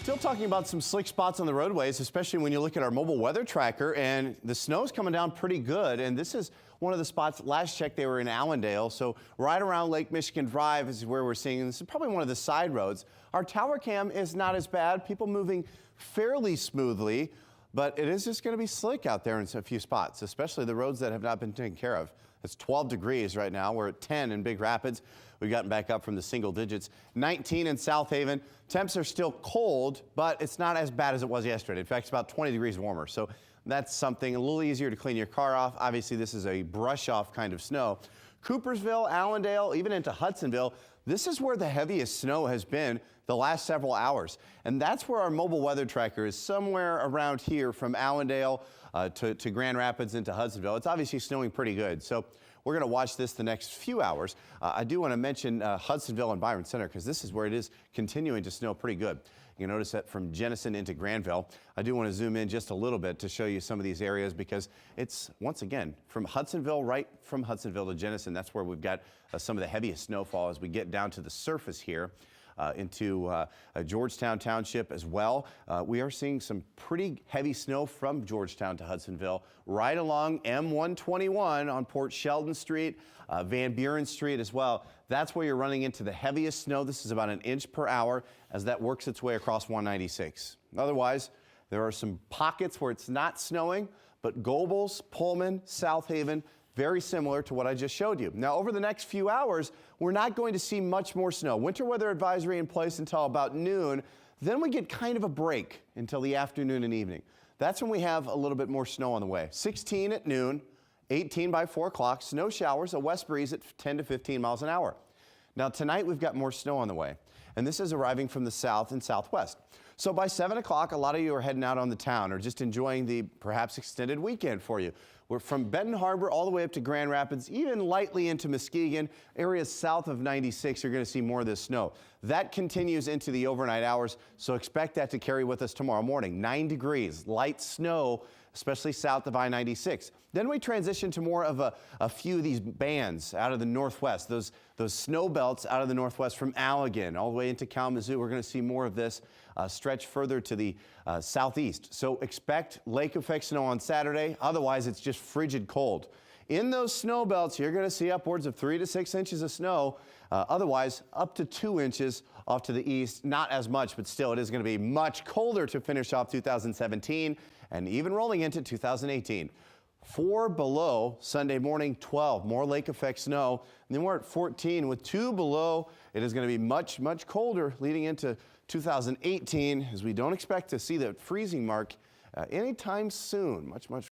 Still talking about some slick spots on the roadways, especially when you look at our mobile weather tracker, and the snow's coming down pretty good. And this is one of the spots, last check they were in Allendale. So right around Lake Michigan Drive is where we're seeing, this is probably one of the side roads. Our tower cam is not as bad, people moving fairly smoothly, but it is just going to be slick out there in a few spots, especially the roads that have not been taken care of. It's 12 degrees right now. We're at 10 in Big Rapids. We've gotten back up from the single digits. 19 in South Haven. Temps are still cold, but it's not as bad as it was yesterday. In fact, it's about 20 degrees warmer. So that's something a little easier to clean your car off. Obviously, this is a brush off kind of snow. Coopersville, Allendale, even into Hudsonville, this is where the heaviest snow has been the last several hours. And that's where our mobile weather tracker is, somewhere around here from Allendale to Grand Rapids into Hudsonville. It's obviously snowing pretty good. So we're going to watch this the next few hours. I do want to mention Hudsonville and Byron Center, because this is where it is continuing to snow pretty good. You can notice that from Jenison into Granville. I do want to zoom in just a little bit to show you some of these areas, because it's, once again, from Hudsonville, right from Hudsonville to Jenison, that's where we've got some of the heaviest snowfall as we get down to the surface here. Into Georgetown Township as well. We are seeing some pretty heavy snow from Georgetown to Hudsonville, right along M121 on Port Sheldon Street, Van Buren Street as well. That's where you're running into the heaviest snow. This is about 1 inch per hour as that works its way across 196. Otherwise, there are some pockets where it's not snowing, but Gobles, Pullman, South Haven, very similar to what I just showed you. Now, over the next few hours, we're not going to see much more snow. Winter weather advisory in place until about noon. Then we get kind of a break until the afternoon and evening. That's when we have a little bit more snow on the way. 16 at noon, 18 by 4 o'clock, snow showers, a west breeze at 10 to 15 miles an hour. Now, tonight we've got more snow on the way, and this is arriving from the south and southwest. So by 7 o'clock, a lot of you are heading out on the town or just enjoying the perhaps extended weekend for you. We're from Benton Harbor all the way up to Grand Rapids, even lightly into Muskegon. Areas south of 96, you're going to see more of this snow. That continues into the overnight hours, so expect that to carry with us tomorrow morning. 9 degrees, light snow, especially south of I-96. Then we transition to more of a few of these bands out of the northwest, those snow belts out of the northwest from Allegan all the way into Kalamazoo. We're going to see more of this stretch further to the southeast. So expect lake effect snow on Saturday. Otherwise, it's just frigid cold. In those snow belts, you're going to see upwards of 3 to 6 inches of snow. Otherwise, up to 2 inches off to the east. Not as much, but still, it is going to be much colder to finish off 2017 and even rolling into 2018. 4 below Sunday morning, 12. More lake effect snow. And then we're at 14 with 2 below. It is going to be much, much colder leading into 2018, as we don't expect to see the freezing mark anytime soon. Much